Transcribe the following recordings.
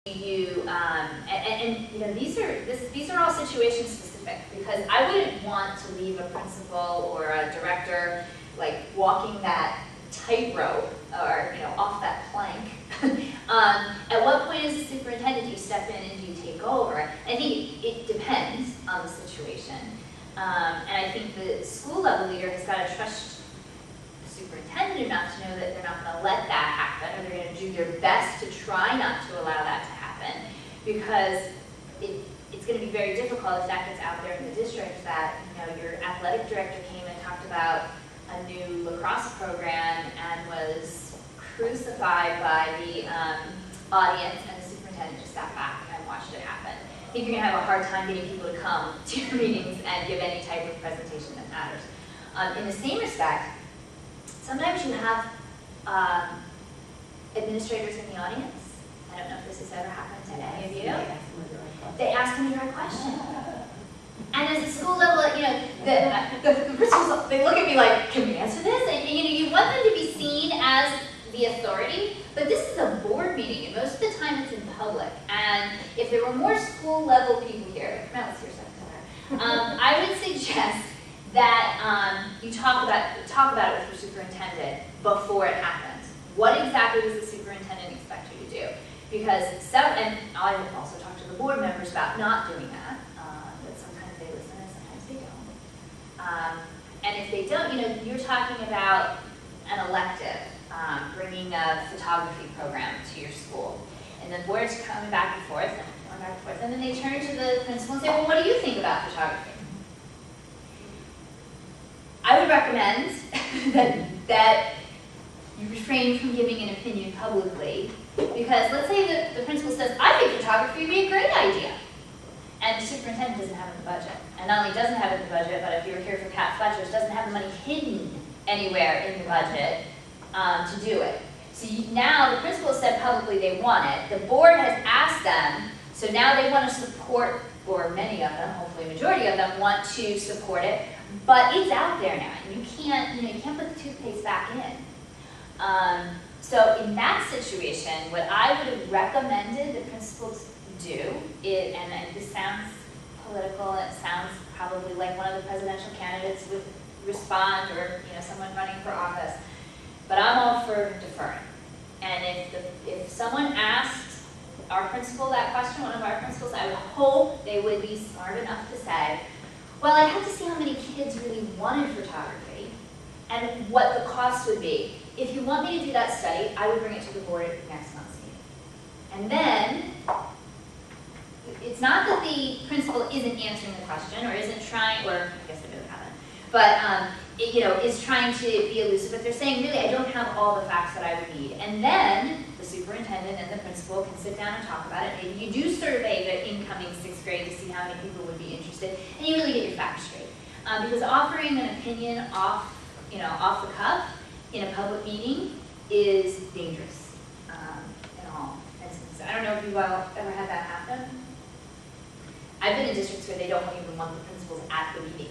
And you know, these are all situation specific, because I wouldn't want to leave a principal or a director like walking that tightrope or, you know, off that plank. At what point as a superintendent do you step in and do you take over? I think it depends on the situation. And I think the school level leader has got to trust the superintendent enough to know that they're not going to let that happen, or they're going to do their best to try not to allow that to happen, because it's going to be very difficult if that gets out there in the district that, you know, your athletic director came and talked about a new lacrosse program and was crucified by the audience, and the superintendent just sat back and watched it happen. I think you're going to have a hard time getting people to come to your meetings and give any type of presentation that matters. In the same respect, sometimes you have administrators in the audience. I don't know if this has ever happened to any of you. They ask them the right question. And as a school level, you know, the principals, they look at me like, can we answer this? And you know, you want them to be seen as the authority, but this is a board meeting, and most of the time it's in public. And if there were more school level people here, like Mel's here somewhere, I would suggest that you talk about it with your superintendent before it happens. What exactly does the superintendent expect you to do? Because and I also talk to the board members about not doing that. But sometimes they listen and sometimes they don't. And if they don't, you know, you're talking about an elective, bringing a photography program to your school. And the board's coming back and forth, and then they turn to the principal and say, well, what do you think about photography? I would recommend that you refrain from giving an opinion publicly, because let's say that the principal says, I think photography would be a great idea. And the superintendent doesn't have it in the budget. And not only doesn't have it in the budget, but if you were here for Cat Fletcher's, doesn't have the money hidden anywhere in the budget to do it. So now the principal said publicly they want it. The board has asked them, so now they want to support, or many of them, hopefully a majority of them, want to support it. But it's out there now, and you can't put the toothpaste back in. So in that situation, what I would have recommended the principals do, and this sounds political, and it sounds probably like one of the presidential candidates would respond, or someone running for office, but I'm all for deferring. And if someone asked our principal that question, one of our principals, I would hope they would be smart enough to say, well, I'd have to see how many kids really wanted photography and what the cost would be. If you want me to do that study, I would bring it to the board at next month's meeting. And then, it's not that the principal isn't answering the question or isn't trying, or I guess it doesn't happen, but is trying to be elusive, but they're saying, really, I don't have all the facts that I would need. And then the superintendent and the principal can sit down and talk about it. Maybe you do survey the incoming 6th grade to see how many people would be interested, and you really get your facts straight. Because offering an opinion off the cuff in a public meeting is dangerous in all instances. I don't know if you've ever had that happen. I've been in districts where they don't even want the principals at the meetings.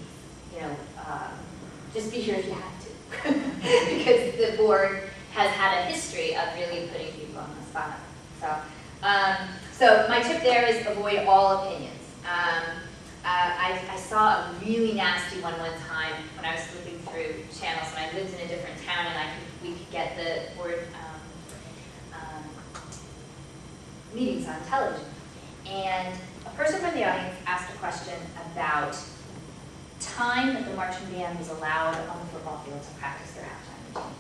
Just be here if you have to. Because the board has had a history of really putting people on the spot. So my tip there is avoid all opinions. I saw a really nasty one time when I was flipping through channels when I lived in a different town, and we could get the board meetings on television. And a person from the audience asked a question about time that the marching band was allowed on the football field to practice their halftime routine.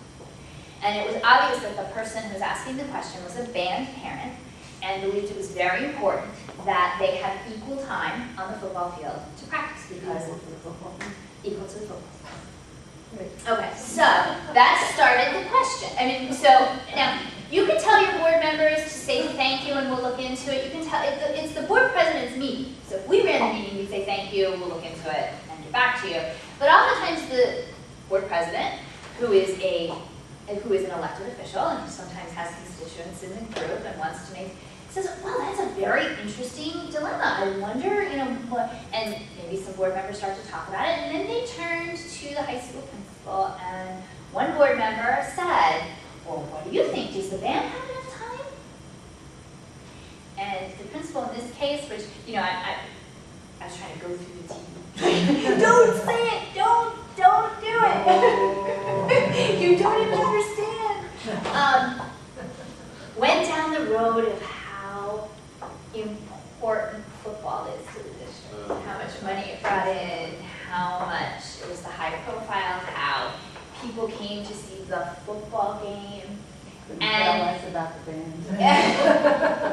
And it was obvious that the person who was asking the question was a band parent and believed it was very important that they have equal time on the football field to practice, because equal to the football field. Okay, so that started the question. So now you can tell your board members to say thank you and we'll look into it. You can tell it's the board president's meeting. So if we ran the meeting, we'd say thank you, we'll look into it and get back to you. But oftentimes the board president, who is an elected official and who sometimes has constituents in the group and wants to says, well, that's a very interesting dilemma. I wonder, what, and maybe some board members start to talk about it, and then they turned to the high school principal, and one board member said, well, what do you think? Does the band have enough time? And in this case, which, you know, I was trying to go through the TV. Don't say it, don't do it. You don't even understand. Went down the road of how important football is to the district, how much money it brought in, how much it was the high profile, how people came to see the football game. Couldn't tell us about the band.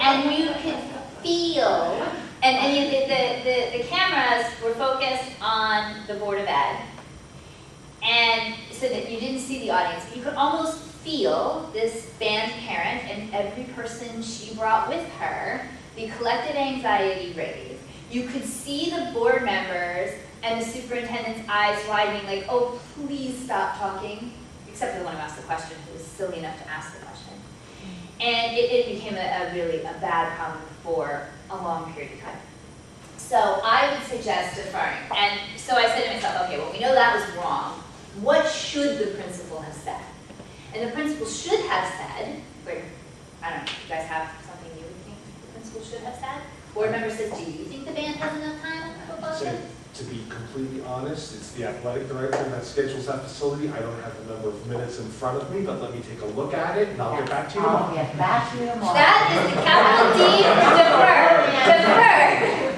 And you could feel, and the cameras were focused on the Board of Ed, and so that you didn't see the audience. You could almost feel this band parent and every person she brought with her, the collective anxiety raise. You could see the board members and the superintendent's eyes widening, like, oh, please stop talking, except for the one who asked the question, who was silly enough to ask the question. And it became a bad problem for a long period of time. So I would suggest deferring. And so I said to myself, okay, well, we know that was wrong. What should the principal have said? And the principal should have said, I don't know, you guys have something you would think the principal should have said? Board member says, do you think the band has enough time on the football So, field? to be completely honest, it's the athletic director that schedules that facility. I don't have the number of minutes in front of me, but let me take a look at it and I'll get back to you tomorrow. I'll get back to you tomorrow. That is the capital D, defer,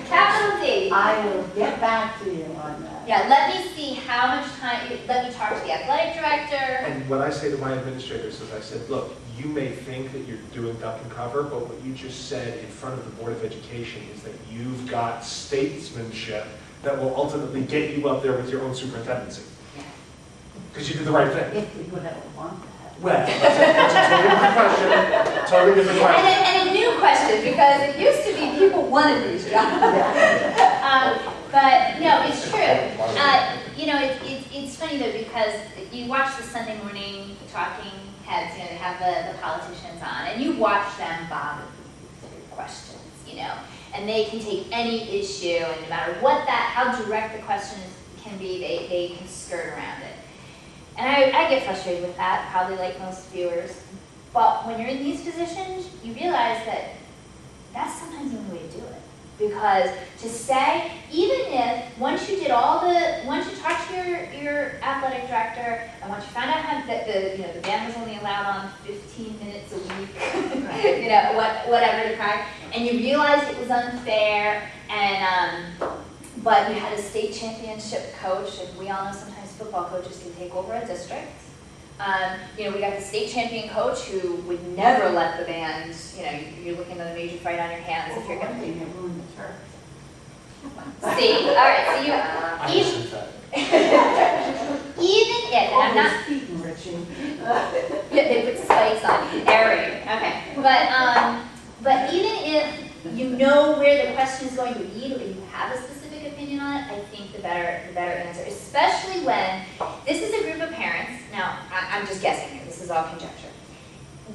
capital D. I will get back to you on that. Yeah, let me see how much time, let me talk to the athletic director. And what I say to my administrators is I said, look, you may think that you're doing duck and cover, but what you just said in front of the Board of Education is that you've got statesmanship that will ultimately get you up there with your own superintendency. Because you did the right thing. If we would ever want that. Well, that's a totally different question. Totally different question. And a new question, because it used to be people wanted these jobs. But no, it's true. You know, it's funny though, because you watch the Sunday morning talking heads, you know, they have the politicians on, and you watch them bob through questions, you know, and they can take any issue, and no matter what how direct the question can be, they can skirt around it. And I get frustrated with that, probably like most viewers. But when you're in these positions, you realize that that's sometimes the only way to do it. Because to say, even if, once you talked to your athletic director, and once you found out that the band was only allowed on 15 minutes a week, you know, whatever the crack, and you realized it was unfair, and but you had a state championship coach, and we all know sometimes football coaches can take over a district. You know, we got the state champion coach who would never let the band, you know, you're looking at a major fight on your hands if you're going to ruin the turf. see. All right, so you even if, and I'm not, yeah, they put spikes on aerator. Okay, but even if you know where the question is going to lead, or you have a specific opinion on it, I think the better answer, especially when this is a group of parents. Now, I'm just guessing here. This is all conjecture.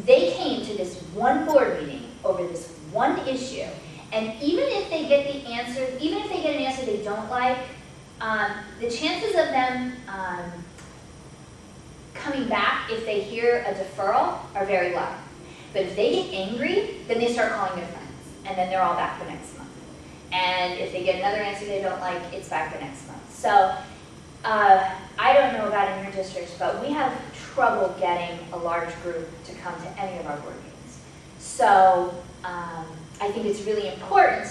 They came to this one board meeting over this one issue, and even if they get the answer, even if they get an answer they don't like, the chances of them coming back if they hear a deferral are very low. But if they get angry, then they start calling their friends, and then they're all back the next month. And if they get another answer they don't like, it's back the next month. So I don't know about in your districts, but we have trouble getting a large group to come to any of our board meetings. So I think it's really important